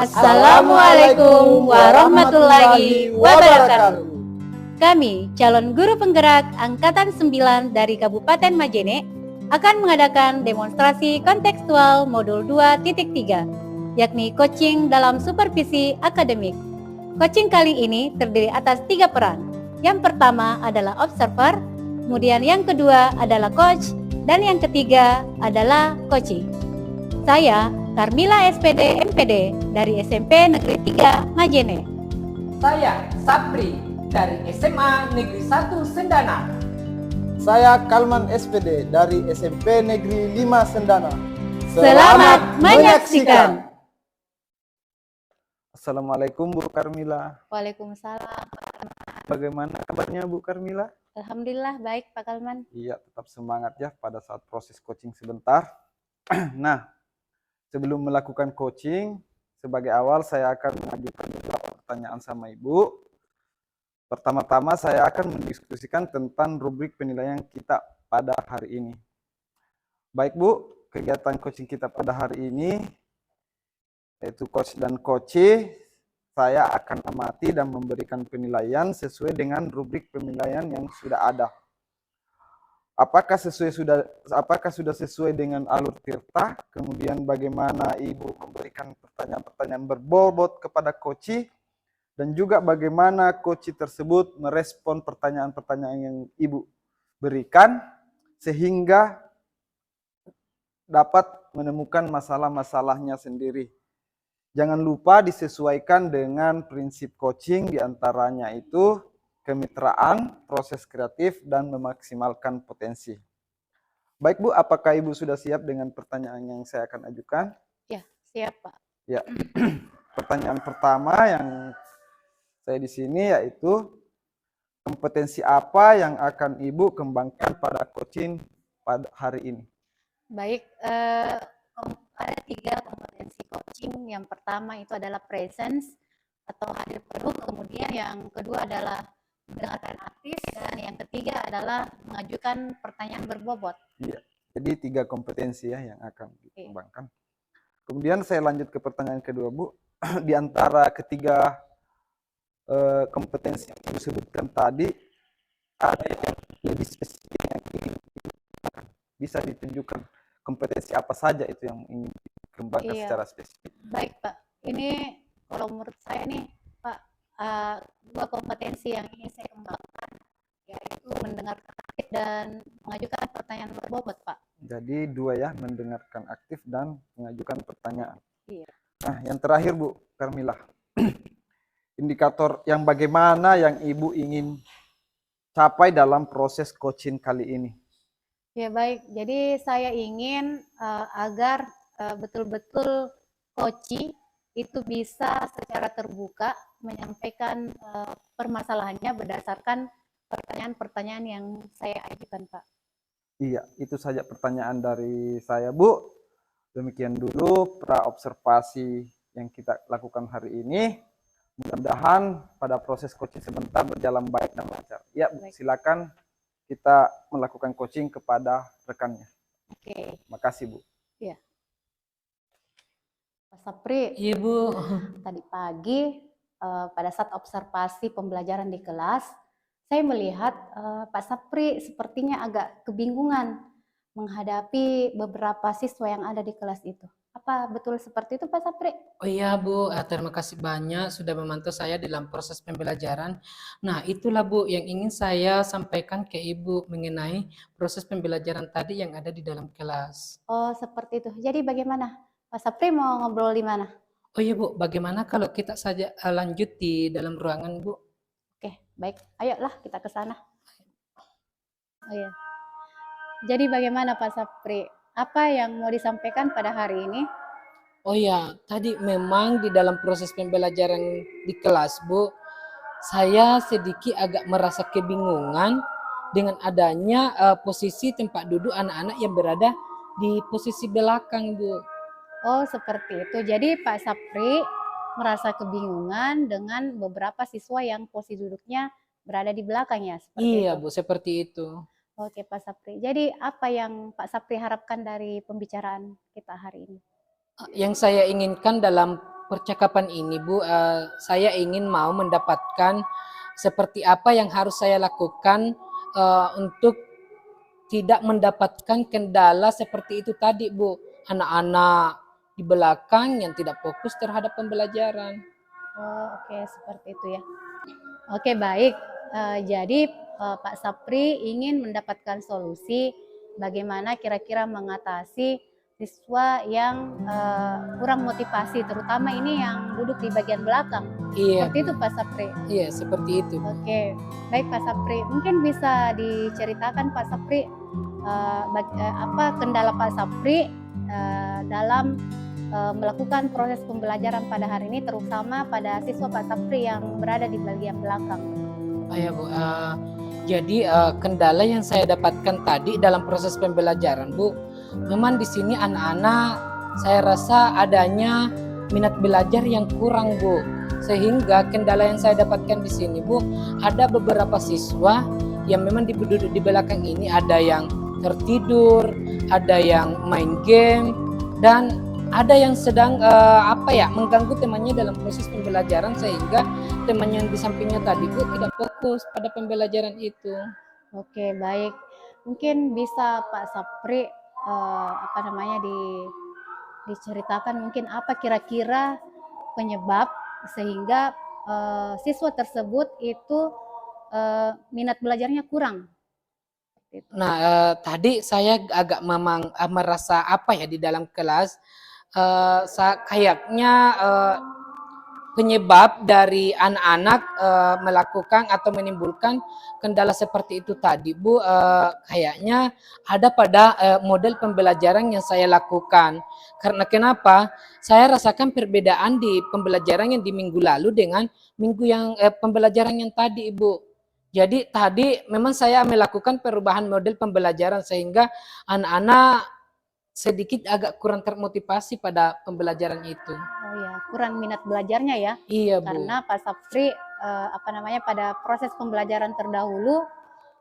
Assalamualaikum warahmatullahi wabarakatuh. Kami, calon guru penggerak Angkatan 9 dari Kabupaten Majene, akan mengadakan demonstrasi kontekstual modul 2.3, yakni coaching dalam supervisi akademik. Coaching kali ini terdiri atas 3 peran. Yang pertama adalah observer, kemudian yang kedua adalah coach, dan yang ketiga adalah coaching. Saya, Carmila SPD MPD dari SMP Negeri 3 Majene. Saya Sapri dari SMA Negeri 1 Sendana. Saya Kalman SPD dari SMP Negeri 5 Sendana. Selamat menyaksikan. Assalamualaikum Bu Carmila. Waalaikumsalam. Bagaimana kabarnya Bu Carmila? Alhamdulillah baik Pak Kalman. Iya, tetap semangat ya pada saat proses coaching sebentar. Nah, sebelum melakukan coaching, sebagai awal saya akan mengajukan beberapa pertanyaan sama Ibu. Pertama-tama saya akan mendiskusikan tentang rubrik penilaian kita pada hari ini. Baik Bu, kegiatan coaching kita pada hari ini, yaitu coach dan coachee, saya akan amati dan memberikan penilaian sesuai dengan rubrik penilaian yang sudah ada. Apakah sudah sesuai dengan alur tirta? Kemudian bagaimana Ibu memberikan pertanyaan-pertanyaan berbobot kepada coachee, dan juga bagaimana coachee tersebut merespon pertanyaan-pertanyaan yang Ibu berikan sehingga dapat menemukan masalah-masalahnya sendiri. Jangan lupa disesuaikan dengan prinsip coaching, diantaranya itu kemitraan, proses kreatif, dan memaksimalkan potensi. Baik Bu, apakah Ibu sudah siap dengan pertanyaan yang saya akan ajukan? Ya, siap Pak. Ya, pertanyaan pertama yang saya di sini yaitu kompetensi apa yang akan Ibu kembangkan pada coaching pada hari ini? Baik, ada 3 kompetensi coaching. Yang pertama itu adalah presence atau hadir penuh, kemudian yang kedua adalah mendengarkan aktif, dan yang ketiga adalah mengajukan pertanyaan berbobot. Iya, jadi 3 kompetensi ya yang akan dikembangkan. Kemudian saya lanjut ke pertanyaan kedua Bu. Di antara ketiga kompetensi yang disebutkan tadi, ada yang lebih spesifik yang ingin dikembangkan? Bisa ditunjukkan kompetensi apa saja itu yang ingin dikembangkan secara spesifik? Baik Pak, ini kalau menurut saya nih Pak, 2 kompetensi yang ingin saya kembangkan, yaitu mendengarkan aktif dan mengajukan pertanyaan berbobot Pak. Jadi 2 ya, mendengarkan aktif dan mengajukan pertanyaan. Iya. Nah, yang terakhir Bu Carmila, indikator yang bagaimana yang Ibu ingin capai dalam proses coaching kali ini? Ya baik, jadi saya ingin agar betul-betul coachee itu bisa secara terbuka menyampaikan permasalahannya berdasarkan pertanyaan-pertanyaan yang saya ajukan Pak. Iya, itu saja pertanyaan dari saya Bu. Demikian dulu pra-observasi yang kita lakukan hari ini. Mudah-mudahan pada proses coaching sebentar berjalan baik dan lancar. Ya Bu, silakan kita melakukan coaching kepada rekannya. Oke. Makasih Bu. Iya. Pak Sapri. Iya Bu. Tadi pagi pada saat observasi pembelajaran di kelas, saya melihat Pak Sapri sepertinya agak kebingungan menghadapi beberapa siswa yang ada di kelas itu. Apa betul seperti itu Pak Sapri? Oh iya Bu, terima kasih banyak sudah memantau saya dalam proses pembelajaran. Nah itulah Bu yang ingin saya sampaikan ke Ibu mengenai proses pembelajaran tadi yang ada di dalam kelas. Oh seperti itu. Jadi bagaimana? Pak Sapri mau ngobrol di mana? Oh iya Bu, bagaimana kalau kita saja lanjut di dalam ruangan Bu? Oke, baik. Ayolah kita ke sana. Oh iya. Jadi bagaimana Pak Sapri? Apa yang mau disampaikan pada hari ini? Oh ya, tadi memang di dalam proses pembelajaran di kelas Bu, saya sedikit agak merasa kebingungan dengan adanya posisi tempat duduk anak-anak yang berada di posisi belakang Bu. Oh seperti itu. Jadi Pak Sapri merasa kebingungan dengan beberapa siswa yang posisi duduknya berada di belakang ya? Seperti Iya itu. Bu, seperti itu. Oke Pak Sapri. Jadi apa yang Pak Sapri harapkan dari pembicaraan kita hari ini? Yang saya inginkan dalam percakapan ini Bu, saya ingin mau mendapatkan seperti apa yang harus saya lakukan untuk tidak mendapatkan kendala seperti itu tadi Bu. Anak-anak di belakang yang tidak fokus terhadap pembelajaran. Oh, oke, seperti itu ya. Oke, baik. Jadi Pak Sapri ingin mendapatkan solusi bagaimana kira-kira mengatasi siswa yang kurang motivasi, terutama ini yang duduk di bagian belakang. Iya Seperti Bu. itu Pak Sapri. Iya, seperti itu Bu. Oke, baik Pak Sapri. Mungkin bisa diceritakan Pak Sapri apa kendala Pak Sapri dalam melakukan proses pembelajaran pada hari ini, terutama pada siswa Pak Sapri yang berada di bagian belakang. Oh ya Bu, jadi kendala yang saya dapatkan tadi dalam proses pembelajaran Bu, memang di sini anak-anak saya rasa adanya minat belajar yang kurang Bu, sehingga kendala yang saya dapatkan di sini Bu, ada beberapa siswa yang memang duduk di belakang ini ada yang tertidur, ada yang main game, dan ada yang sedang mengganggu temannya dalam proses pembelajaran sehingga temannya yang di sampingnya tadi Bu tidak fokus pada pembelajaran itu. Oke, baik. Mungkin bisa Pak Sapri diceritakan mungkin apa kira-kira penyebab sehingga siswa tersebut itu minat belajarnya kurang. Nah, tadi saya agak memang merasa di dalam kelas kayaknya penyebab dari anak-anak melakukan atau menimbulkan kendala seperti itu tadi Bu, kayaknya ada pada model pembelajaran yang saya lakukan. Karena kenapa? Saya rasakan perbedaan di pembelajaran yang di minggu lalu dengan minggu yang pembelajaran yang tadi Ibu. Jadi tadi memang saya melakukan perubahan model pembelajaran sehingga anak-anak sedikit agak kurang termotivasi pada pembelajaran itu. Oh ya, kurang minat belajarnya ya. Iya Bu. Karena Pak Sapri pada proses pembelajaran terdahulu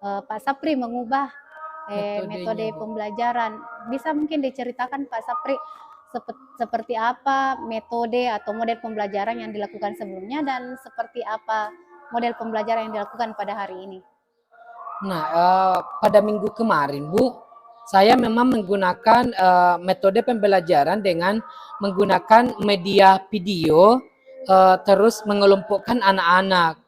Pak Sapri mengubah metode pembelajaran. Bisa mungkin diceritakan Pak Sapri seperti apa metode atau model pembelajaran yang dilakukan sebelumnya dan seperti apa model pembelajaran yang dilakukan pada hari ini. Nah, pada minggu kemarin Bu, saya memang menggunakan metode pembelajaran dengan menggunakan media video, terus mengelompokkan anak-anak.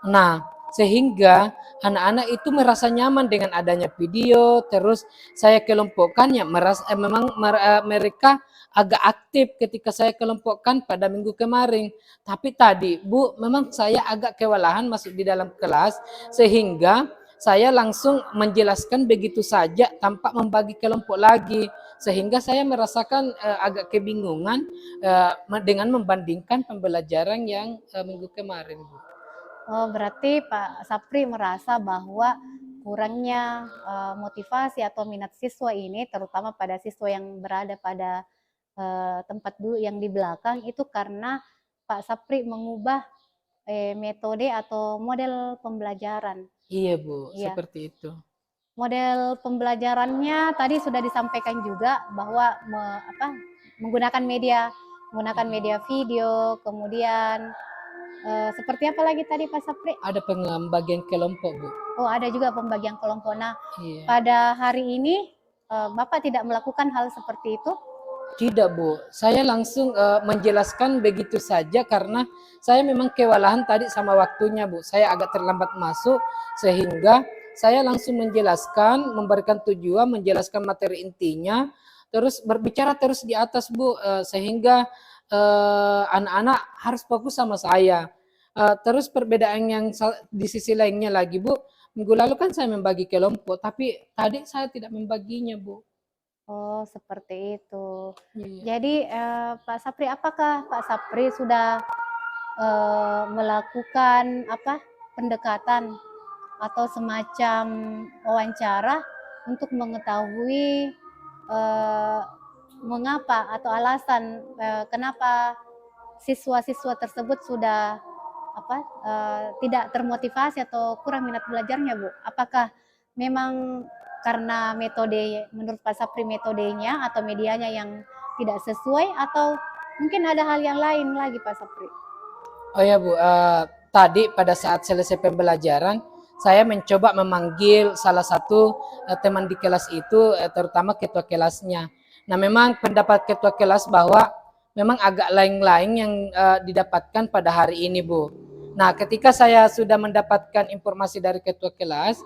Nah, sehingga anak-anak itu merasa nyaman dengan adanya video, terus saya kelompokkan ya mereka agak aktif ketika saya kelompokkan pada minggu kemarin. Tapi tadi Bu, memang saya agak kewalahan masuk di dalam kelas sehingga saya langsung menjelaskan begitu saja tanpa membagi kelompok lagi, sehingga saya merasakan agak kebingungan dengan membandingkan pembelajaran yang minggu kemarin Bu. Oh, berarti Pak Sapri merasa bahwa kurangnya motivasi atau minat siswa ini, terutama pada siswa yang berada pada tempat dulu yang di belakang, itu karena Pak Sapri mengubah metode atau model pembelajaran. Iya Bu, Ya. seperti itu. Model pembelajarannya tadi sudah disampaikan juga bahwa menggunakan media video, kemudian seperti apa lagi tadi Pak Sapri? Ada pembagian kelompok Bu. Oh, ada juga pembagian kelompok. Nah, Iya. pada hari ini Bapak tidak melakukan hal seperti itu? Tidak Bu, saya langsung menjelaskan begitu saja karena saya memang kewalahan tadi sama waktunya Bu. Saya agak terlambat masuk sehingga saya langsung menjelaskan, memberikan tujuan, menjelaskan materi intinya, terus berbicara terus di atas Bu, sehingga anak-anak harus fokus sama saya. Terus perbedaan yang di sisi lainnya lagi Bu, minggu lalu kan saya membagi kelompok, tapi tadi saya tidak membaginya Bu. Oh, seperti itu. Iya. Jadi Pak Sapri, apakah Pak Sapri sudah melakukan pendekatan atau semacam wawancara untuk mengetahui mengapa atau alasan kenapa siswa-siswa tersebut sudah tidak termotivasi atau kurang minat belajarnya, Bu? Apakah memang karena metode menurut Pak Sapri metodenya atau medianya yang tidak sesuai atau Mungkin ada hal yang lain lagi Pak Sapri. Oh ya Bu, tadi pada saat selesai pembelajaran, saya mencoba memanggil salah satu teman di kelas itu, terutama ketua kelasnya. Nah, memang pendapat ketua kelas bahwa memang agak lain-lain yang didapatkan pada hari ini, Bu. Nah, ketika saya sudah mendapatkan informasi dari ketua kelas,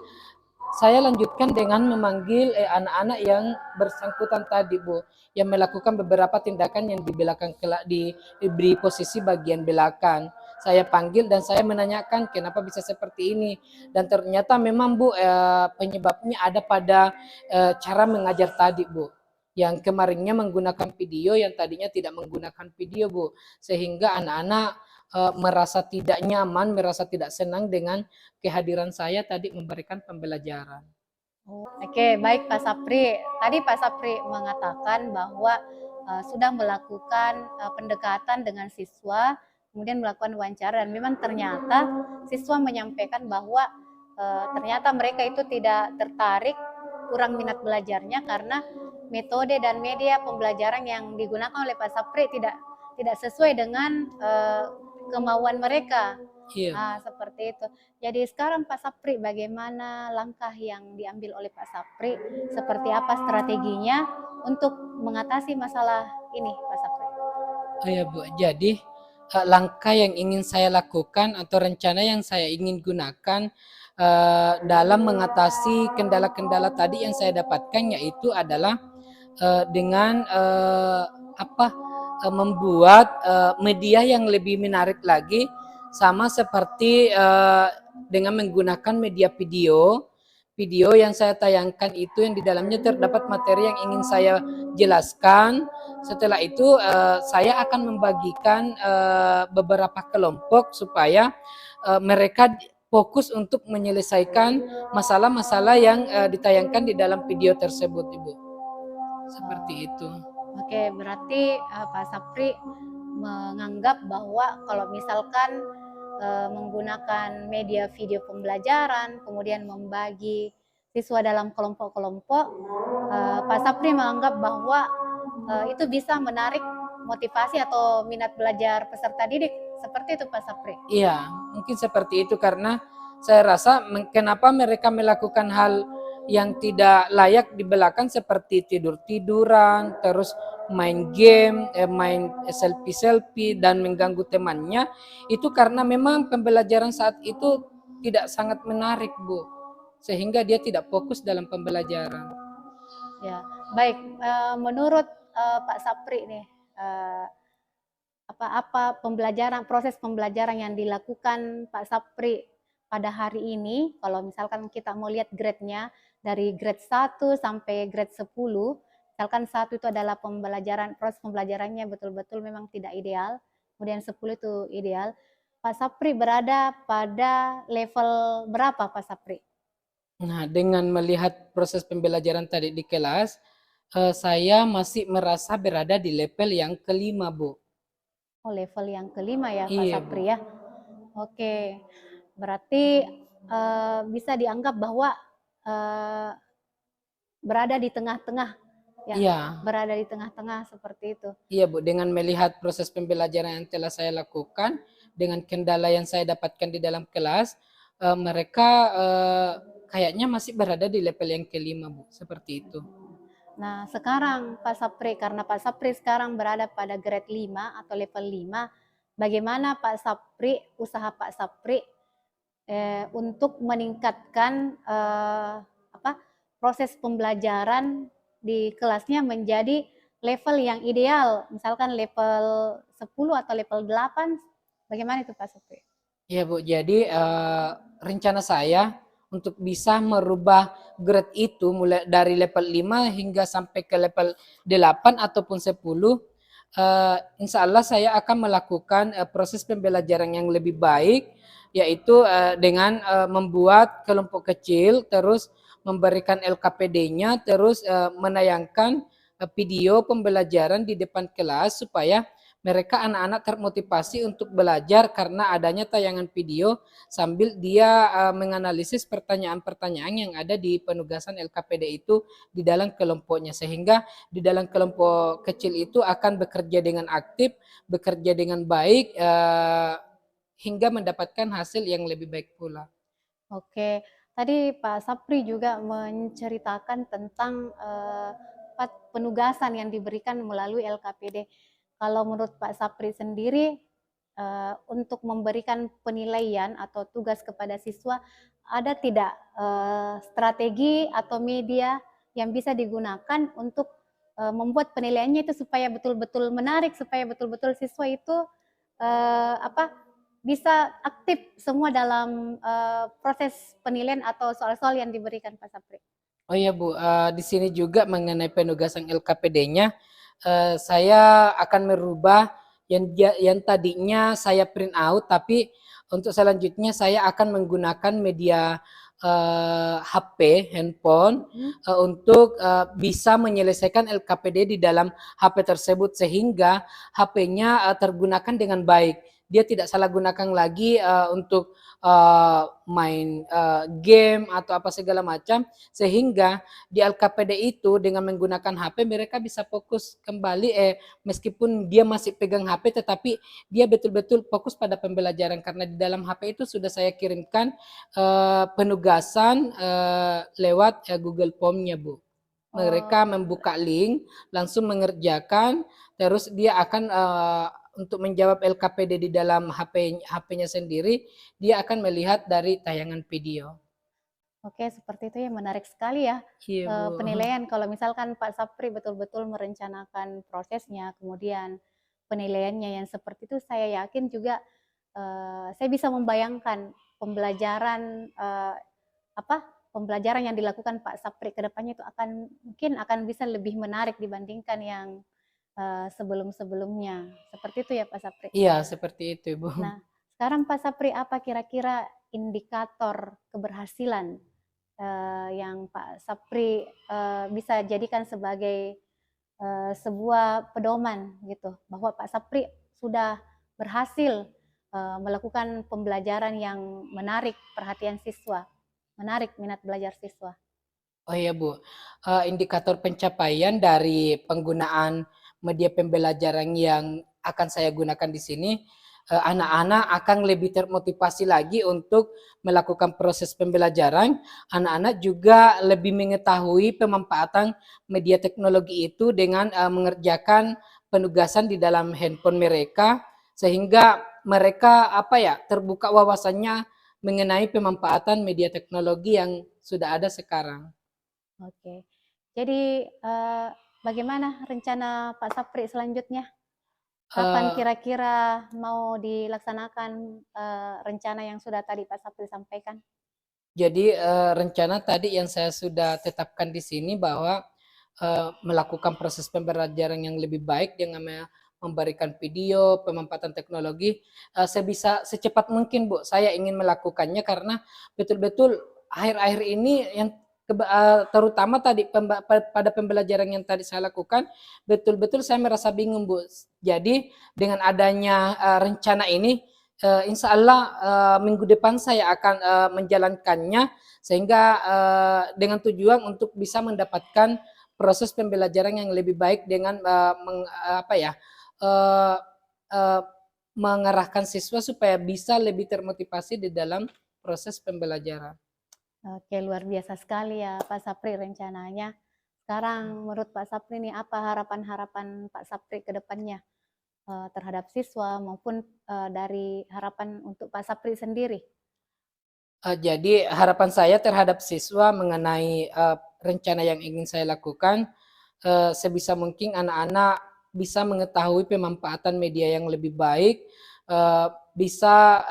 saya lanjutkan dengan memanggil anak-anak yang bersangkutan tadi, Bu, yang melakukan beberapa tindakan yang di belakang di posisi bagian belakang. Saya panggil dan saya menanyakan kenapa bisa seperti ini, dan ternyata memang Bu, penyebabnya ada pada cara mengajar tadi, Bu. Yang kemarinnya menggunakan video, yang tadinya tidak menggunakan video, Bu, sehingga anak-anak merasa tidak nyaman, merasa tidak senang dengan kehadiran saya tadi memberikan pembelajaran. Oke, baik Pak Sapri. Tadi Pak Sapri mengatakan bahwa sudah melakukan pendekatan dengan siswa, kemudian melakukan wawancara, dan memang ternyata siswa menyampaikan bahwa ternyata mereka itu tidak tertarik, kurang minat belajarnya karena metode dan media pembelajaran yang digunakan oleh Pak Sapri tidak sesuai dengan kemauan mereka. Iya. Seperti itu. Jadi sekarang Pak Sapri, bagaimana langkah yang diambil oleh Pak Sapri? Seperti apa strateginya untuk mengatasi masalah ini, Pak Sapri? Oh ya Bu, jadi langkah yang ingin saya lakukan atau rencana yang saya ingin gunakan dalam mengatasi kendala-kendala tadi yang saya dapatkan, yaitu adalah dengan membuat media yang lebih menarik lagi, sama seperti dengan menggunakan media video yang saya tayangkan itu, yang di dalamnya terdapat materi yang ingin saya jelaskan. Setelah itu saya akan membagikan beberapa kelompok supaya mereka fokus untuk menyelesaikan masalah-masalah yang ditayangkan di dalam video tersebut, Ibu. Seperti itu. Oke, berarti Pak Sapri menganggap bahwa kalau misalkan menggunakan media video pembelajaran, kemudian membagi siswa dalam kelompok-kelompok, Pak Sapri menganggap bahwa itu bisa menarik motivasi atau minat belajar peserta didik. Seperti itu Pak Sapri? Iya, mungkin seperti itu, karena saya rasa kenapa mereka melakukan hal yang tidak layak di belakang seperti tidur-tiduran, terus main game, main selfie-selfie dan mengganggu temannya, itu karena memang pembelajaran saat itu tidak sangat menarik, Bu. Sehingga dia tidak fokus dalam pembelajaran. Ya, baik. Menurut Pak Sapri nih, apa proses pembelajaran yang dilakukan Pak Sapri pada hari ini, kalau misalkan kita mau lihat grade-nya dari grade 1 sampai grade 10, misalkan 1 itu adalah proses pembelajarannya betul-betul memang tidak ideal, kemudian 10 itu ideal. Pak Sapri berada pada level berapa Pak Sapri? Nah, dengan melihat proses pembelajaran tadi di kelas, saya masih merasa berada di level yang kelima, Bu. Oh, level yang kelima ya Pak Iya, Sapri Bu. ya. Oke, berarti bisa dianggap bahwa berada di tengah-tengah ya. Iya. Berada di tengah-tengah seperti itu. Iya, Bu, dengan melihat proses pembelajaran yang telah saya lakukan, dengan kendala yang saya dapatkan di dalam kelas, mereka kayaknya masih berada di level yang kelima, Bu, seperti itu. Nah, sekarang Pak Sapri, karena Pak Sapri sekarang berada pada grade 5 atau level 5, bagaimana Pak Sapri, usaha Pak Sapri untuk meningkatkan proses pembelajaran di kelasnya menjadi level yang ideal, misalkan level 10 atau level 8, bagaimana itu Pak Sapri? Iya, Bu, jadi rencana saya untuk bisa merubah grade itu mulai dari level 5 hingga sampai ke level 8 ataupun 10, insya Allah saya akan melakukan proses pembelajaran yang lebih baik, yaitu dengan membuat kelompok kecil, terus memberikan LKPD-nya, terus menayangkan video pembelajaran di depan kelas supaya mereka anak-anak termotivasi untuk belajar karena adanya tayangan video sambil dia menganalisis pertanyaan-pertanyaan yang ada di penugasan LKPD itu di dalam kelompoknya, sehingga di dalam kelompok kecil itu akan bekerja dengan aktif, bekerja dengan baik hingga mendapatkan hasil yang lebih baik pula. Oke, tadi Pak Sapri juga menceritakan tentang penugasan yang diberikan melalui LKPD. Kalau menurut Pak Sapri sendiri, untuk memberikan penilaian atau tugas kepada siswa, ada tidak strategi atau media yang bisa digunakan untuk membuat penilaiannya itu supaya betul-betul menarik, supaya betul-betul siswa itu bisa aktif semua dalam proses penilaian atau soal-soal yang diberikan Pak Sapri? Oh iya Bu, di sini juga mengenai penugasan LKPD-nya, saya akan merubah yang tadinya saya print out, tapi untuk selanjutnya saya akan menggunakan media HP, handphone, untuk bisa menyelesaikan LKPD di dalam HP tersebut sehingga HP-nya tergunakan dengan baik. Dia tidak salah gunakan lagi untuk main game atau apa segala macam, sehingga di LKPD itu dengan menggunakan HP mereka bisa fokus kembali meskipun dia masih pegang HP tetapi dia betul-betul fokus pada pembelajaran karena di dalam HP itu sudah saya kirimkan penugasan lewat Google Form-nya Bu. Mereka membuka link langsung mengerjakan, terus dia akan untuk menjawab LKPD di dalam HP-nya sendiri, dia akan melihat dari tayangan video. Oke, seperti itu ya, menarik sekali ya. Iya, Bu. Penilaian kalau misalkan Pak Sapri betul-betul merencanakan prosesnya, kemudian penilaiannya yang seperti itu, saya yakin juga saya bisa membayangkan pembelajaran pembelajaran yang dilakukan Pak Sapri ke depannya itu mungkin akan bisa lebih menarik dibandingkan yang sebelum-sebelumnya. Seperti itu ya Pak Sapri? Iya, seperti itu Ibu. Nah, sekarang Pak Sapri, apa kira-kira indikator keberhasilan yang Pak Sapri bisa jadikan sebagai sebuah pedoman gitu, bahwa Pak Sapri sudah berhasil melakukan pembelajaran yang menarik perhatian siswa, menarik minat belajar siswa? Oh iya Bu, indikator pencapaian dari penggunaan media pembelajaran yang akan saya gunakan di sini, anak-anak akan lebih termotivasi lagi untuk melakukan proses pembelajaran. Anak-anak juga lebih mengetahui pemanfaatan media teknologi itu dengan mengerjakan penugasan di dalam handphone mereka, sehingga mereka terbuka wawasannya mengenai pemanfaatan media teknologi yang sudah ada sekarang. Oke, jadi bagaimana rencana Pak Sapri selanjutnya? Kapan kira-kira mau dilaksanakan rencana yang sudah tadi Pak Sapri sampaikan? Jadi rencana tadi yang saya sudah tetapkan di sini bahwa melakukan proses pembelajaran yang lebih baik dengan memberikan video, pemanfaatan teknologi, secepat mungkin Bu, saya ingin melakukannya karena betul-betul akhir-akhir ini yang terutama tadi pada pembelajaran yang tadi saya lakukan, betul-betul saya merasa bingung Bu. Jadi dengan adanya rencana ini, insya Allah minggu depan saya akan menjalankannya sehingga dengan tujuan untuk bisa mendapatkan proses pembelajaran yang lebih baik dengan mengarahkan siswa supaya bisa lebih termotivasi di dalam proses pembelajaran. Oke, luar biasa sekali ya Pak Sapri rencananya. Sekarang menurut Pak Sapri nih, apa harapan-harapan Pak Sapri ke depannya terhadap siswa maupun dari harapan untuk Pak Sapri sendiri? Jadi harapan saya terhadap siswa mengenai rencana yang ingin saya lakukan, sebisa mungkin anak-anak bisa mengetahui pemanfaatan media yang lebih baik, bisa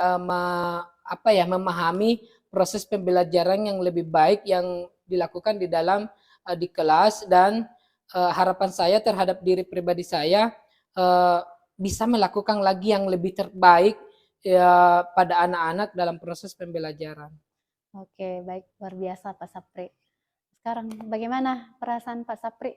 memahami proses pembelajaran yang lebih baik yang dilakukan di kelas, dan harapan saya terhadap diri pribadi saya bisa melakukan lagi yang lebih terbaik ya pada anak-anak dalam proses pembelajaran. Oke, baik, luar biasa Pak Sapri. Sekarang bagaimana perasaan Pak Sapri?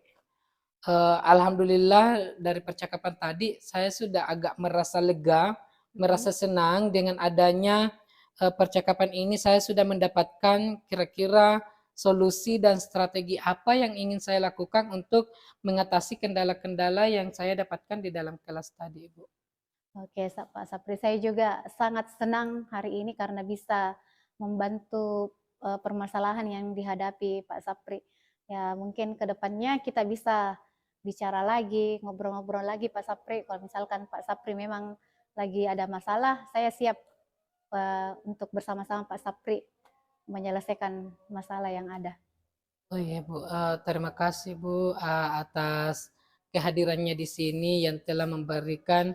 Alhamdulillah dari percakapan tadi saya sudah agak merasa lega, merasa senang dengan adanya percakapan ini. Saya sudah mendapatkan kira-kira solusi dan strategi apa yang ingin saya lakukan untuk mengatasi kendala-kendala yang saya dapatkan di dalam kelas tadi, Ibu. Oke, Pak Sapri, saya juga sangat senang hari ini karena bisa membantu permasalahan yang dihadapi Pak Sapri. Ya, mungkin ke depannya kita bisa bicara lagi, ngobrol-ngobrol lagi Pak Sapri. Kalau misalkan Pak Sapri memang lagi ada masalah, saya siap untuk bersama-sama Pak Sapri menyelesaikan masalah yang ada. Oh iya Bu, terima kasih Bu atas kehadirannya di sini yang telah memberikan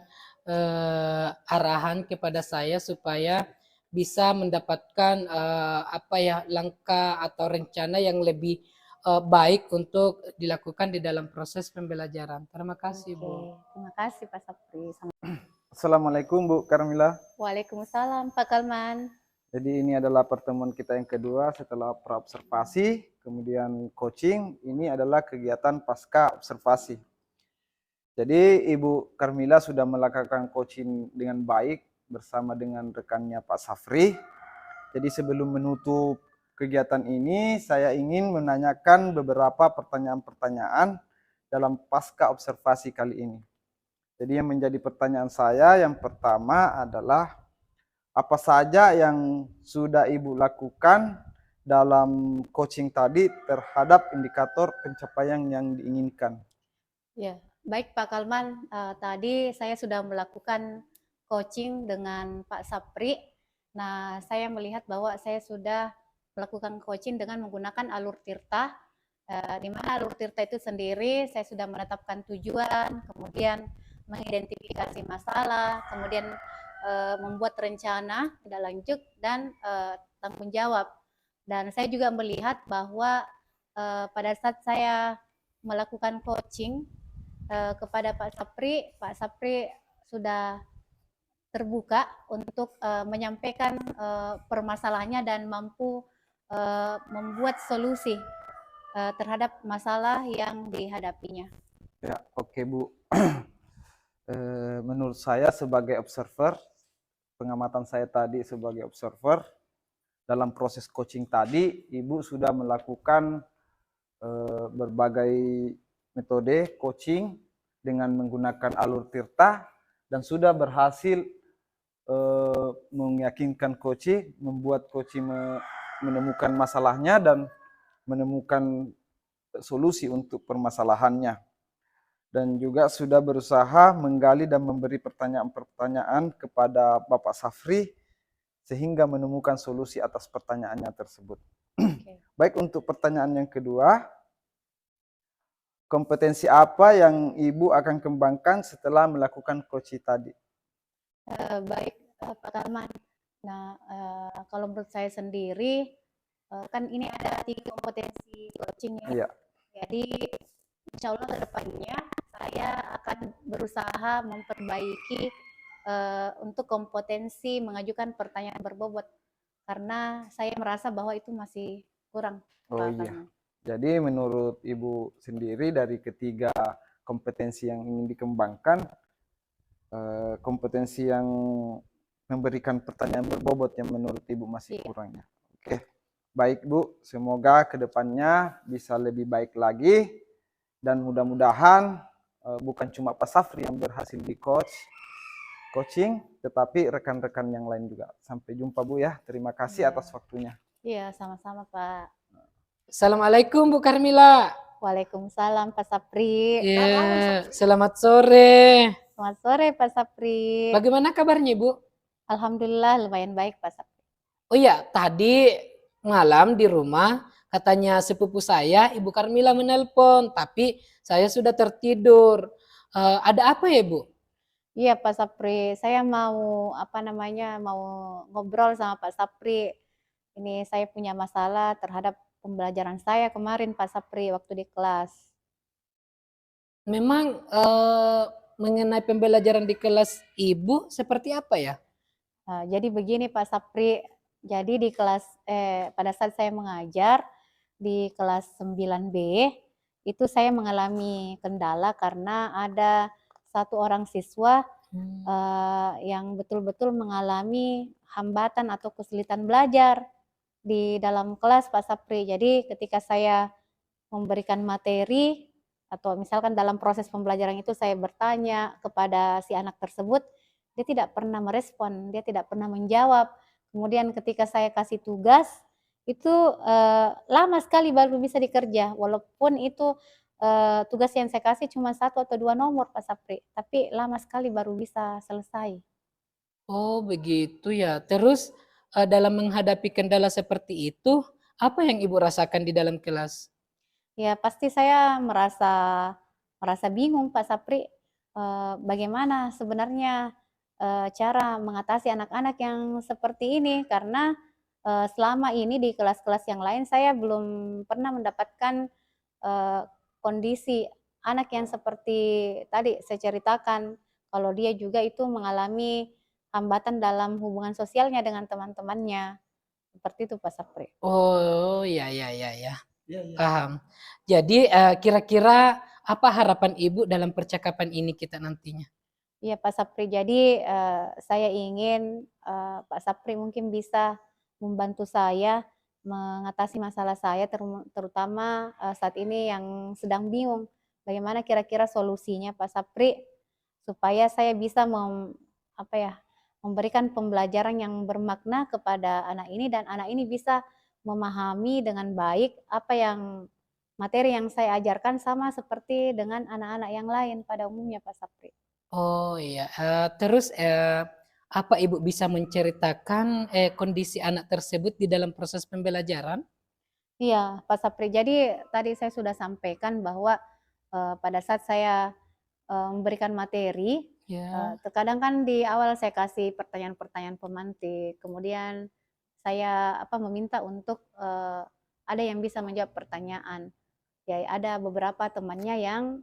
arahan kepada saya supaya bisa mendapatkan apa ya langkah atau rencana yang lebih baik untuk dilakukan di dalam proses pembelajaran. Terima kasih Bu. Terima kasih Pak Sapri. Assalamualaikum Bu Karmila. Waalaikumsalam Pak Kalman. Jadi ini adalah pertemuan kita yang kedua setelah praobservasi, kemudian coaching. Ini adalah kegiatan pasca observasi. Jadi Ibu Karmila sudah melakukan coaching dengan baik bersama dengan rekannya Pak Safri. Jadi sebelum menutup kegiatan ini, saya ingin menanyakan beberapa pertanyaan-pertanyaan dalam pasca observasi kali ini. Jadi yang menjadi pertanyaan saya yang pertama adalah apa saja yang sudah Ibu lakukan dalam coaching tadi terhadap indikator pencapaian yang diinginkan? Ya, baik Pak Kalman. Tadi saya sudah melakukan coaching dengan Pak Sapri. Nah, saya melihat bahwa saya sudah melakukan coaching dengan menggunakan alur tirta. Di mana alur tirta itu sendiri saya sudah menetapkan tujuan, kemudian mengidentifikasi masalah, kemudian membuat rencana tidak lanjut dan tanggung jawab. Dan saya juga melihat bahwa pada saat saya melakukan coaching kepada Pak Sapri sudah terbuka untuk menyampaikan permasalahannya dan mampu membuat solusi terhadap masalah yang dihadapinya. Ya, oke Bu. Menurut saya sebagai observer, pengamatan saya tadi sebagai observer, dalam proses coaching tadi, Ibu sudah melakukan berbagai metode coaching dengan menggunakan alur tirta dan sudah berhasil meyakinkan coaching, membuat coaching menemukan masalahnya dan menemukan solusi untuk permasalahannya. Dan juga sudah berusaha menggali dan memberi pertanyaan-pertanyaan kepada Bapak Safri sehingga menemukan solusi atas pertanyaannya tersebut. Okay. Baik, untuk pertanyaan yang kedua, kompetensi apa yang Ibu akan kembangkan setelah melakukan coaching tadi? Baik Pak Kalman. Nah, kalau menurut saya sendiri, kan ini ada 3 kompetensi coaching ya. Iya. Jadi insya Allah kedepannya saya akan berusaha memperbaiki untuk kompetensi mengajukan pertanyaan berbobot karena saya merasa bahwa itu masih kurang. Oh iya. Jadi menurut Ibu sendiri dari ketiga kompetensi yang ingin dikembangkan, kompetensi yang memberikan pertanyaan berbobot yang menurut Ibu masih kurangnya. Oke. Baik Bu, semoga kedepannya bisa lebih baik lagi. Dan mudah-mudahan bukan cuma Pak Safri yang berhasil di coaching, tetapi rekan-rekan yang lain juga. Sampai jumpa Bu ya. Terima kasih atas waktunya. Iya, sama-sama Pak. Assalamualaikum Bu Karmila. Waalaikumsalam Pak Sapri. Iya, selamat sore. Selamat sore Pak Sapri. Bagaimana kabarnya Bu? Alhamdulillah lumayan baik Pak Sapri. Oh iya, tadi malam di rumah katanya sepupu saya, Ibu Karmila menelpon, tapi saya sudah tertidur. Ada apa ya, Bu? Iya, Pak Sapri. Saya mau mau ngobrol sama Pak Sapri. Ini saya punya masalah terhadap pembelajaran saya kemarin, Pak Sapri, waktu di kelas. Memang mengenai pembelajaran di kelas Ibu seperti apa ya? Jadi begini, Pak Sapri. Jadi di kelas pada saat saya mengajar di kelas 9B, itu saya mengalami kendala karena ada satu orang siswa yang betul-betul mengalami hambatan atau kesulitan belajar di dalam kelas Pak Sapri. Jadi ketika saya memberikan materi atau misalkan dalam proses pembelajaran itu saya bertanya kepada si anak tersebut, dia tidak pernah merespon, dia tidak pernah menjawab. Kemudian ketika saya kasih tugas, itu lama sekali baru bisa dikerja, walaupun itu tugas yang saya kasih cuma 1 atau 2 nomor Pak Sapri, tapi lama sekali baru bisa selesai. Oh begitu ya. Terus, dalam menghadapi kendala seperti itu, apa yang Ibu rasakan di dalam kelas? Ya pasti saya merasa bingung Pak Sapri, bagaimana sebenarnya, cara mengatasi anak-anak yang seperti ini karena, selama ini di kelas-kelas yang lain saya belum pernah mendapatkan, eee, kondisi anak yang seperti tadi saya ceritakan, kalau dia juga itu mengalami hambatan dalam hubungan sosialnya dengan teman-temannya, seperti itu Pak Sapri. Oh, ya ya ya ya, paham. Jadi, kira-kira apa harapan Ibu dalam percakapan ini kita nantinya? Iya Pak Sapri, jadi, saya ingin, Pak Sapri mungkin bisa membantu saya mengatasi masalah saya terutama, saat ini yang sedang bingung, bagaimana kira-kira solusinya Pak Sapri, supaya saya bisa apa ya, memberikan pembelajaran yang bermakna kepada anak ini dan anak ini bisa memahami dengan baik apa yang materi yang saya ajarkan sama seperti dengan anak-anak yang lain pada umumnya Pak Sapri. Oh iya, terus, apa Ibu bisa menceritakan, kondisi anak tersebut di dalam proses pembelajaran? Iya, Pak Sapri. Jadi tadi saya sudah sampaikan bahwa, pada saat saya, memberikan materi, Ya. terkadang kan di awal saya kasih pertanyaan-pertanyaan pemantik, kemudian saya, meminta untuk, ada yang bisa menjawab pertanyaan. Ya ada beberapa temannya yang,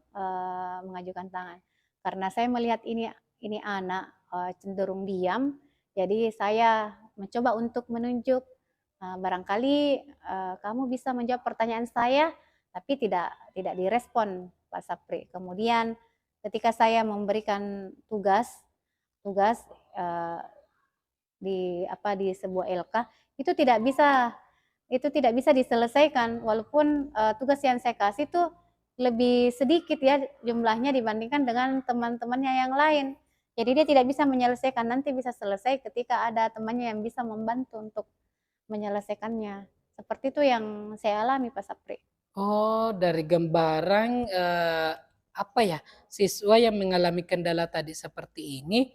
mengajukan tangan. Karena saya melihat ini anak, cenderung diam, jadi saya mencoba untuk menunjuk, barangkali, kamu bisa menjawab pertanyaan saya, tapi tidak direspon Pak Sapri. Kemudian ketika saya memberikan tugas tugas, eee, di sebuah LK, itu tidak bisa diselesaikan walaupun, tugas yang saya kasih tuh lebih sedikit ya jumlahnya dibandingkan dengan teman-temannya yang lain. Jadi dia tidak bisa menyelesaikan, nanti bisa selesai ketika ada temannya yang bisa membantu untuk menyelesaikannya. Seperti itu yang saya alami Pak Sapri. Oh, dari gambaran, apa ya, siswa yang mengalami kendala tadi seperti ini,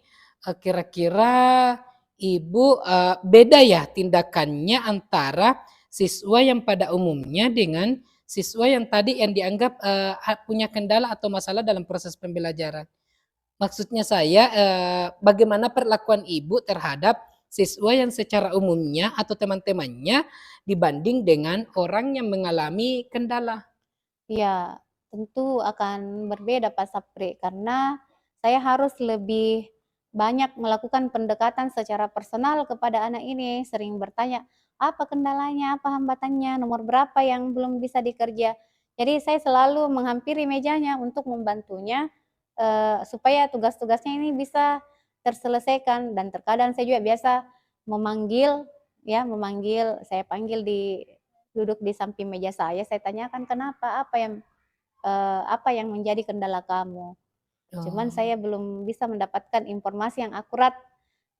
kira-kira Ibu, beda ya tindakannya antara siswa yang pada umumnya dengan siswa yang tadi yang dianggap, punya kendala atau masalah dalam proses pembelajaran? Maksudnya saya, bagaimana perlakuan Ibu terhadap siswa yang secara umumnya atau teman-temannya dibanding dengan orang yang mengalami kendala? Iya, tentu akan berbeda Pak Sapri, karena saya harus lebih banyak melakukan pendekatan secara personal kepada anak ini, sering bertanya, "Apa kendalanya? Apa hambatannya? Nomor berapa yang belum bisa dikerja?" Jadi saya selalu menghampiri mejanya untuk membantunya, supaya tugas-tugasnya ini bisa terselesaikan dan terkadang saya juga biasa memanggil saya panggil duduk di samping meja saya tanyakan, "Kenapa? Apa yang menjadi kendala kamu?" Cuman Oh, saya belum bisa mendapatkan informasi yang akurat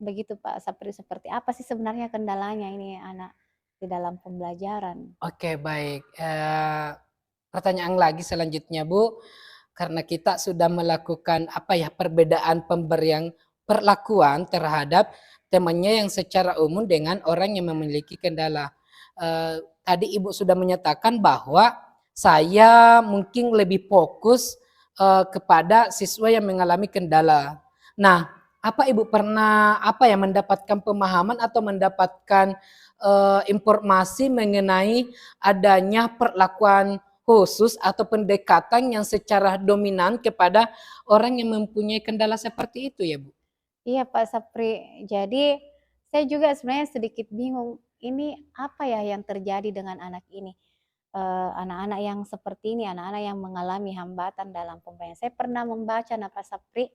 begitu Pak Sapri, seperti apa sih sebenarnya kendalanya ini anak di dalam pembelajaran? oke baik, pertanyaan lagi selanjutnya Bu, karena kita sudah melakukan apa ya, perbedaan pemberian perlakuan terhadap temannya yang secara umum dengan orang yang memiliki kendala. Tadi Ibu sudah menyatakan bahwa saya mungkin lebih fokus, kepada siswa yang mengalami kendala. Nah, apa Ibu pernah apa ya, mendapatkan pemahaman atau mendapatkan, informasi mengenai adanya perlakuan khusus atau pendekatan yang secara dominan kepada orang yang mempunyai kendala seperti itu ya, Bu? Iya Pak Sapri, jadi saya juga sebenarnya sedikit bingung, ini apa ya yang terjadi dengan anak ini? anak-anak yang seperti ini, anak-anak yang mengalami hambatan dalam pembelajaran. Saya pernah membaca Pak Sapri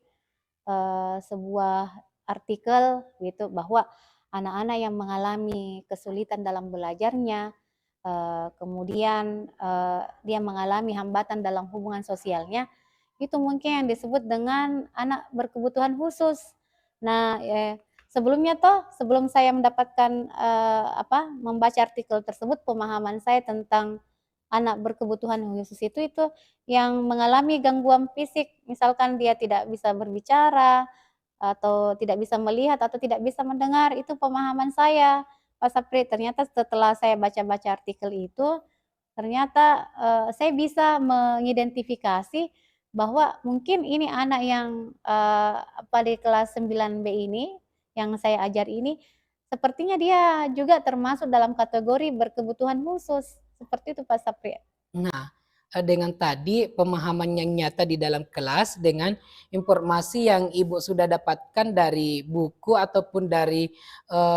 sebuah artikel gitu bahwa anak-anak yang mengalami kesulitan dalam belajarnya, kemudian dia mengalami hambatan dalam hubungan sosialnya, itu mungkin yang disebut dengan anak berkebutuhan khusus. Nah, sebelumnya sebelum saya mendapatkan membaca artikel tersebut, pemahaman saya tentang anak berkebutuhan khusus itu yang mengalami gangguan fisik, misalkan dia tidak bisa berbicara, atau tidak bisa melihat, atau tidak bisa mendengar, itu pemahaman saya, Pak Sapri. Ternyata setelah saya baca-baca artikel itu, ternyata saya bisa mengidentifikasi bahwa mungkin ini anak yang di kelas 9B ini, yang saya ajar ini, sepertinya dia juga termasuk dalam kategori berkebutuhan khusus. Seperti itu Pak Sapri. Nah, dengan tadi pemahaman yang nyata di dalam kelas dengan informasi yang Ibu sudah dapatkan dari buku ataupun dari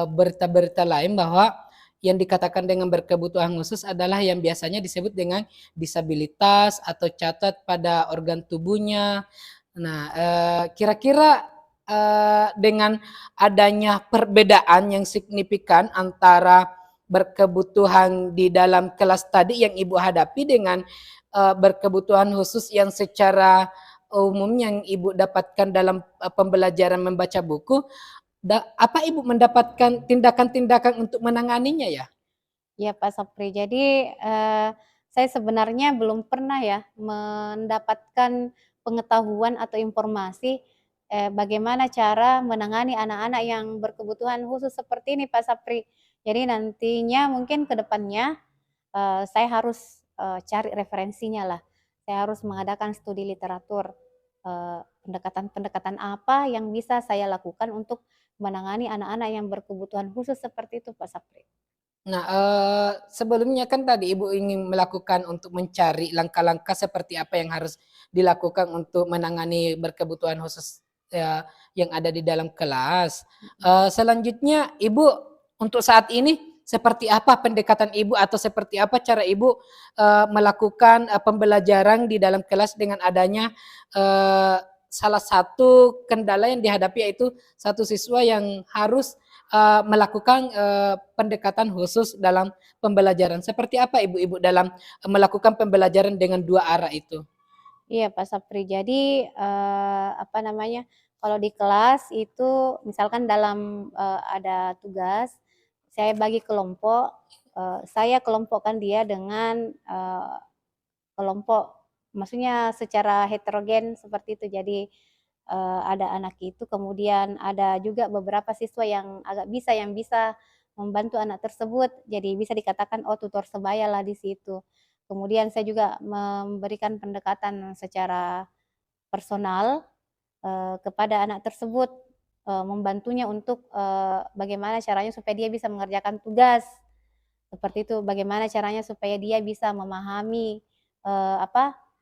berita-berita lain bahwa yang dikatakan dengan berkebutuhan khusus adalah yang biasanya disebut dengan disabilitas atau cacat pada organ tubuhnya. Nah, kira-kira dengan adanya perbedaan yang signifikan antara berkebutuhan di dalam kelas tadi yang Ibu hadapi dengan berkebutuhan khusus yang secara umum yang Ibu dapatkan dalam pembelajaran membaca buku, apa Ibu mendapatkan tindakan-tindakan untuk menanganinya ya? Iya Pak Sapri, jadi saya sebenarnya belum pernah ya mendapatkan pengetahuan atau informasi bagaimana cara menangani anak-anak yang berkebutuhan khusus seperti ini Pak Sapri. Jadi nantinya mungkin ke depannya saya harus cari referensinya lah. Saya harus mengadakan studi literatur, pendekatan-pendekatan apa yang bisa saya lakukan untuk menangani anak-anak yang berkebutuhan khusus seperti itu Pak Sapri. Nah, sebelumnya kan tadi Ibu ingin melakukan untuk mencari langkah-langkah seperti apa yang harus dilakukan untuk menangani berkebutuhan khusus yang ada di dalam kelas. Selanjutnya Ibu untuk saat ini seperti apa pendekatan Ibu atau seperti apa cara Ibu melakukan pembelajaran di dalam kelas dengan adanya salah satu kendala yang dihadapi yaitu satu siswa yang harus melakukan pendekatan khusus dalam pembelajaran. Seperti apa Ibu dalam melakukan pembelajaran dengan dua arah itu? Iya Pak Sapri, jadi kalau di kelas itu misalkan dalam ada tugas, saya bagi kelompok, saya kelompokkan dia dengan kelompok, maksudnya secara heterogen seperti itu. Jadi ada anak itu, kemudian ada juga beberapa siswa yang yang bisa membantu anak tersebut. Jadi bisa dikatakan tutor sebaya lah di situ. Kemudian saya juga memberikan pendekatan secara personal kepada anak tersebut, membantunya untuk bagaimana caranya supaya dia bisa mengerjakan tugas. Seperti itu, bagaimana caranya supaya dia bisa memahami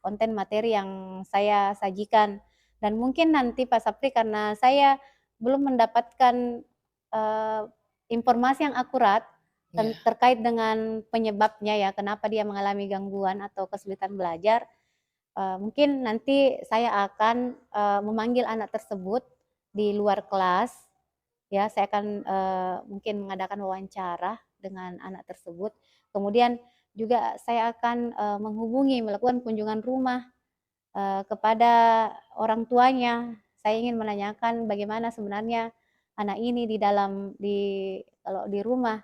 konten materi yang saya sajikan. Dan mungkin nanti Pak Sapri, karena saya belum mendapatkan informasi yang akurat terkait dengan penyebabnya ya, kenapa dia mengalami gangguan atau kesulitan belajar, mungkin nanti saya akan memanggil anak tersebut di luar kelas, ya. Saya akan mungkin mengadakan wawancara dengan anak tersebut. Kemudian juga saya akan melakukan kunjungan rumah kepada orang tuanya. Saya ingin menanyakan bagaimana sebenarnya anak ini kalau di rumah,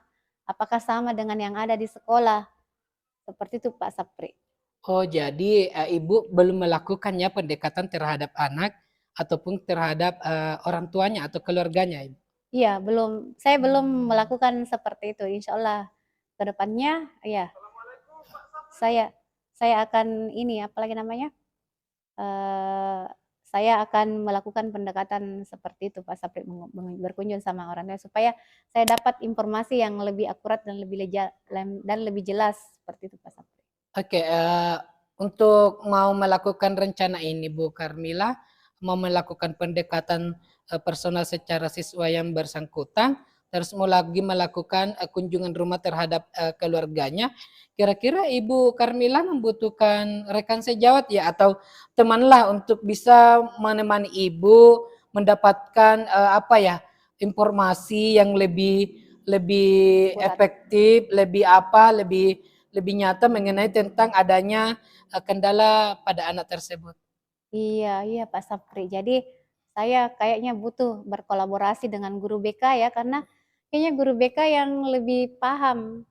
apakah sama dengan yang ada di sekolah. Seperti itu Pak Sapri. Oh, jadi Ibu belum melakukannya pendekatan terhadap anak ataupun terhadap orang tuanya atau keluarganya, Ibu? Iya, saya belum melakukan seperti itu. Insya Allah ke depannya ya saya akan saya akan melakukan pendekatan seperti itu Pak Sapri, berkunjung sama orang tua supaya saya dapat informasi yang lebih akurat dan lebih jelas seperti itu Pak Sapri. Oke, untuk mau melakukan rencana ini Bu Karmila, mau melakukan pendekatan personal secara siswa yang bersangkutan, terus mau lagi melakukan kunjungan rumah terhadap keluarganya. Kira-kira Ibu Karmila membutuhkan rekan sejawat ya atau teman lah untuk bisa menemani Ibu mendapatkan apa ya informasi yang lebih lebih Akurat. efektif, lebih apa, lebih nyata mengenai tentang adanya kendala pada anak tersebut. Iya, iya Pak Sapri. Jadi saya kayaknya butuh berkolaborasi dengan guru BK ya, karena kayaknya guru BK yang lebih paham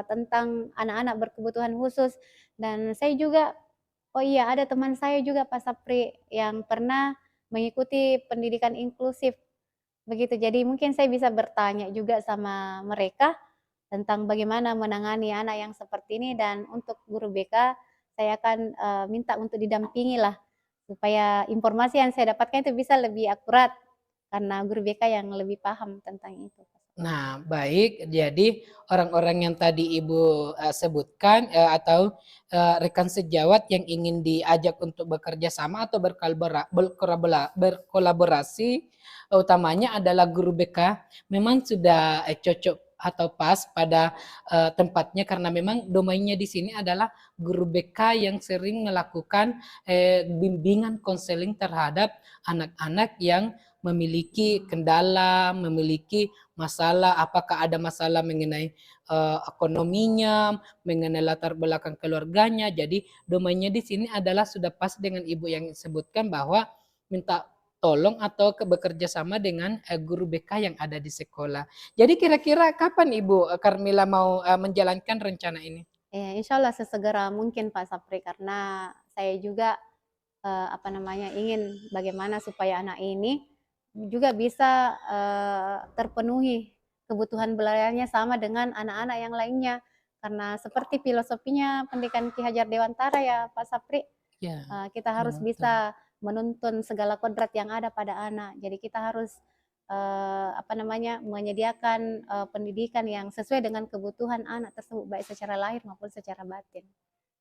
tentang anak-anak berkebutuhan khusus. Dan saya juga, oh iya ada teman saya juga Pak Sapri yang pernah mengikuti pendidikan inklusif begitu. Jadi mungkin saya bisa bertanya juga sama mereka tentang bagaimana menangani anak yang seperti ini, dan untuk guru BK saya akan minta untuk didampingi lah supaya informasi yang saya dapatkan itu bisa lebih akurat karena guru BK yang lebih paham tentang itu. Nah, baik. Jadi orang-orang yang tadi Ibu sebutkan atau rekan sejawat yang ingin diajak untuk bekerja sama atau berkolaborasi, utamanya adalah guru BK. Memang sudah cocok atau pas pada tempatnya karena memang domainnya di sini adalah guru BK yang sering melakukan bimbingan konseling terhadap anak-anak yang memiliki kendala, memiliki masalah, apakah ada masalah mengenai ekonominya, mengenai latar belakang keluarganya. Jadi domainnya di sini adalah sudah pas dengan Ibu yang sebutkan bahwa minta tolong atau bekerja sama dengan guru BK yang ada di sekolah. Jadi kira-kira kapan Ibu Karmila mau menjalankan rencana ini? Insya Allah sesegera mungkin Pak Sapri, karena saya juga ingin bagaimana supaya anak ini juga bisa terpenuhi kebutuhan belajarnya sama dengan anak-anak yang lainnya. Karena seperti filosofinya pendidikan Ki Hajar Dewantara ya Pak Sapri, Ya, kita harus bisa menuntun segala kodrat yang ada pada anak. Jadi kita harus menyediakan pendidikan yang sesuai dengan kebutuhan anak tersebut, baik secara lahir maupun secara batin.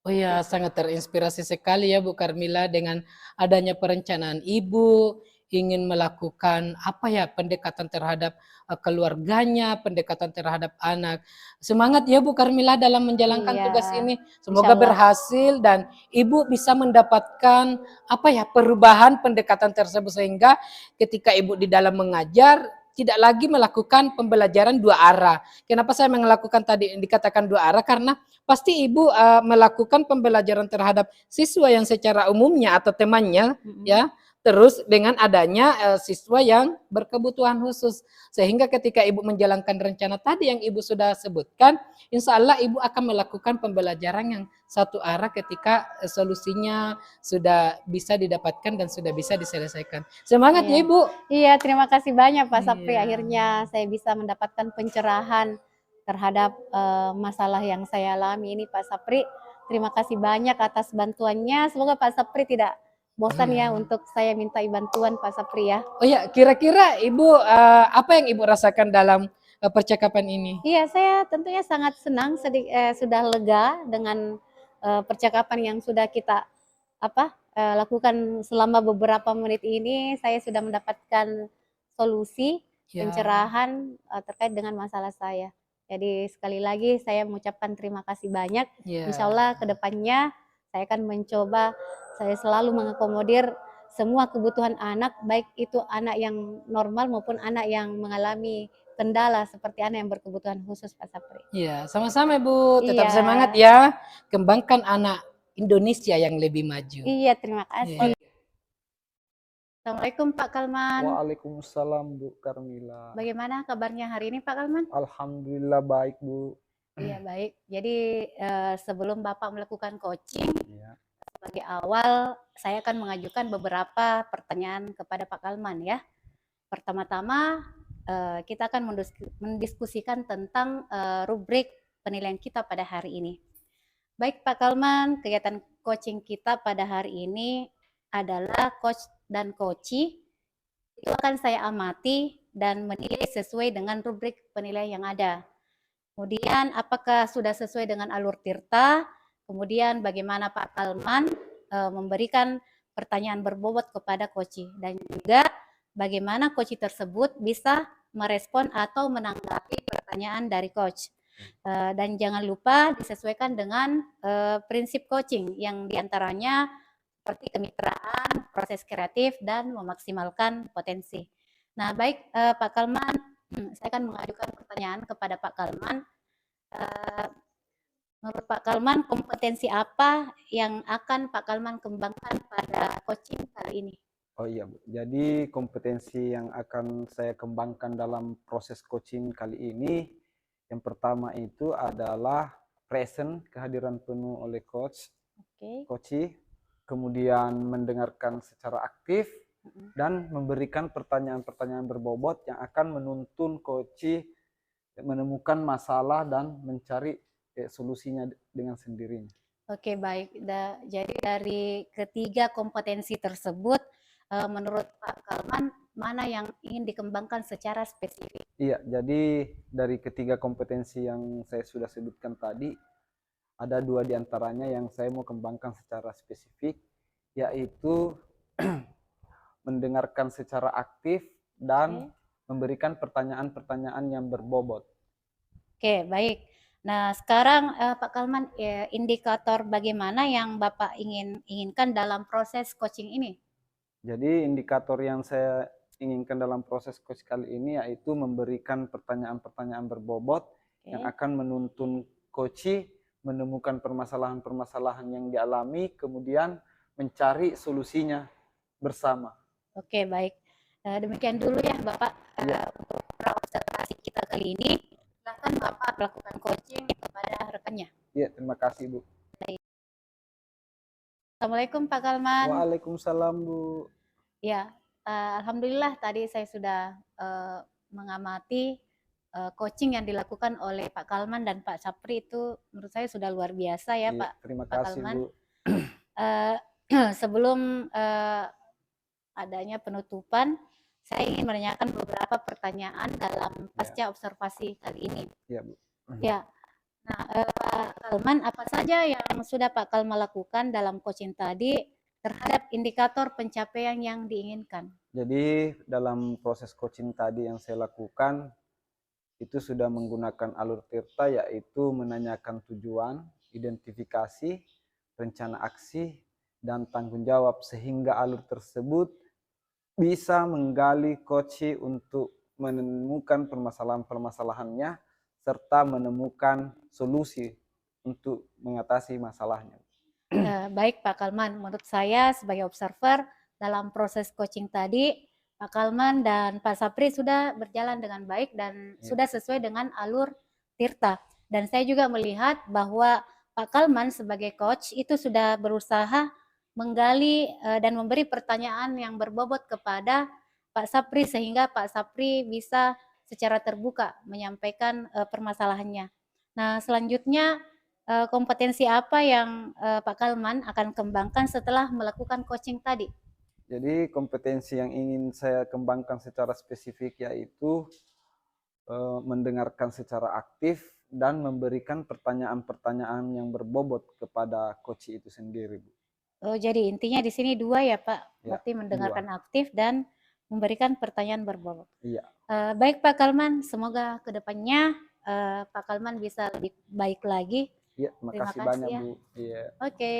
Oh ya, sangat terinspirasi sekali ya Bu Karmila dengan adanya perencanaan Ibu ingin melakukan apa ya pendekatan terhadap keluarganya, pendekatan terhadap anak. Semangat ya Bu Karmila dalam menjalankan Iya, tugas ini. insya Semoga Allah. berhasil dan Ibu bisa mendapatkan apa ya perubahan pendekatan tersebut sehingga ketika Ibu di dalam mengajar tidak lagi melakukan pembelajaran dua arah. Kenapa saya melakukan tadi dikatakan dua arah? Karena pasti Ibu melakukan pembelajaran terhadap siswa yang secara umumnya atau temannya ya, terus dengan adanya siswa yang berkebutuhan khusus. Sehingga ketika Ibu menjalankan rencana tadi yang Ibu sudah sebutkan, insya Allah Ibu akan melakukan pembelajaran yang satu arah ketika solusinya sudah bisa didapatkan dan sudah bisa diselesaikan. Semangat ya Ibu. Iya, terima kasih banyak Pak Sapri. Iya. Akhirnya saya bisa mendapatkan pencerahan terhadap masalah yang saya alami ini Pak Sapri. Terima kasih banyak atas bantuannya. Semoga Pak Sapri tidak bosan ya untuk saya minta bantuan Pak Sapri ya. Oh ya, kira-kira Ibu apa yang Ibu rasakan dalam percakapan ini? Iya, saya tentunya sangat senang, sudah lega dengan percakapan yang sudah kita lakukan selama beberapa menit ini. Saya sudah mendapatkan solusi, Ya. pencerahan terkait dengan masalah saya. Jadi sekali lagi saya mengucapkan terima kasih banyak. Ya. Insya Allah kedepannya saya akan mencoba, saya selalu mengakomodir semua kebutuhan anak, baik itu anak yang normal maupun anak yang mengalami kendala seperti anak yang berkebutuhan khusus Pak Sapri. Iya, sama-sama Ibu. Tetap Iya. semangat ya. Kembangkan anak Indonesia yang lebih maju. Iya, terima kasih. Iya. Assalamualaikum Pak Kalman. Waalaikumsalam Bu Karmila. Bagaimana kabarnya hari ini Pak Kalman? Alhamdulillah baik Bu. Iya baik. Jadi sebelum Bapak melakukan coaching, Ya. sebagai awal saya akan mengajukan beberapa pertanyaan kepada Pak Kalman ya. Pertama-tama kita akan mendiskusikan tentang rubrik penilaian kita pada hari ini. Baik Pak Kalman, kegiatan coaching kita pada hari ini adalah coach dan coachee. Itu akan saya amati dan menilai sesuai dengan rubrik penilaian yang ada. Kemudian apakah sudah sesuai dengan alur tirta, kemudian bagaimana Pak Kalman memberikan pertanyaan berbobot kepada coachee, dan juga bagaimana coach tersebut bisa merespon atau menanggapi pertanyaan dari coach. Dan jangan lupa disesuaikan dengan prinsip coaching yang diantaranya seperti kemitraan, proses kreatif, dan memaksimalkan potensi. Nah, baik Pak Kalman, saya akan mengajukan pertanyaan kepada Pak Kalman. Menurut Pak Kalman, kompetensi apa yang akan Pak Kalman kembangkan pada coaching kali ini? Oh iya, Bu. Jadi kompetensi yang akan saya kembangkan dalam proses coaching kali ini, yang pertama itu adalah present, kehadiran penuh oleh coach, kemudian mendengarkan secara aktif, dan memberikan pertanyaan-pertanyaan berbobot yang akan menuntun coach menemukan masalah dan mencari solusinya dengan sendirinya. Oke, baik. Jadi dari ketiga kompetensi tersebut, menurut Pak Kalman, mana yang ingin dikembangkan secara spesifik? Iya, jadi dari ketiga kompetensi yang saya sudah sebutkan tadi, ada 2 diantaranya yang saya mau kembangkan secara spesifik, yaitu mendengarkan secara aktif dan memberikan pertanyaan-pertanyaan yang berbobot. Oke, baik. Nah, sekarang Pak Kalman, indikator bagaimana yang Bapak inginkan dalam proses coaching ini? Jadi indikator yang saya inginkan dalam proses coach kali ini yaitu memberikan pertanyaan-pertanyaan berbobot yang akan menuntun coach menemukan permasalahan-permasalahan yang dialami, kemudian mencari solusinya bersama. Oke, baik. Demikian dulu ya Bapak untuk observasi kita kali ini. Silakan Bapak melakukan coaching kepada rekannya. Iya, terima kasih Bu. Assalamualaikum Pak Kalman. Waalaikumsalam Bu. Ya, alhamdulillah tadi saya sudah mengamati coaching yang dilakukan oleh Pak Kalman dan Pak Sapri itu menurut saya sudah luar biasa ya Iya, Pak. terima Pak kasih Kalman. Bu. Sebelum adanya penutupan, saya ingin menanyakan beberapa pertanyaan dalam pasca observasi kali ini. Iya Bu. Ya, nah Pak Kalman, apa saja yang sudah Pak Kalman lakukan dalam coaching tadi terhadap indikator pencapaian yang diinginkan? Jadi dalam proses coaching tadi yang saya lakukan, itu sudah menggunakan alur Tirta, yaitu menanyakan tujuan, identifikasi, rencana aksi, dan tanggung jawab, sehingga alur tersebut bisa menggali coach untuk menemukan permasalahan-permasalahannya serta menemukan solusi untuk mengatasi masalahnya. Baik Pak Kalman, menurut saya sebagai observer dalam proses coaching tadi, Pak Kalman dan Pak Sapri sudah berjalan dengan baik dan sudah sesuai dengan alur Tirta. Dan saya juga melihat bahwa Pak Kalman sebagai coach itu sudah berusaha menggali dan memberi pertanyaan yang berbobot kepada Pak Sapri sehingga Pak Sapri bisa secara terbuka menyampaikan permasalahannya. Nah, selanjutnya kompetensi apa yang Pak Kalman akan kembangkan setelah melakukan coaching tadi? Jadi kompetensi yang ingin saya kembangkan secara spesifik yaitu mendengarkan secara aktif dan memberikan pertanyaan-pertanyaan yang berbobot kepada coach itu sendiri, Bu. Oh, jadi intinya di sini 2 ya Pak, berarti mendengarkan 2. aktif dan memberikan pertanyaan berbobot. Iya. Baik Pak Kalman, semoga kedepannya Pak Kalman bisa lebih baik lagi. Iya, terima kasih banyak ya. Bu. Iya. Oke.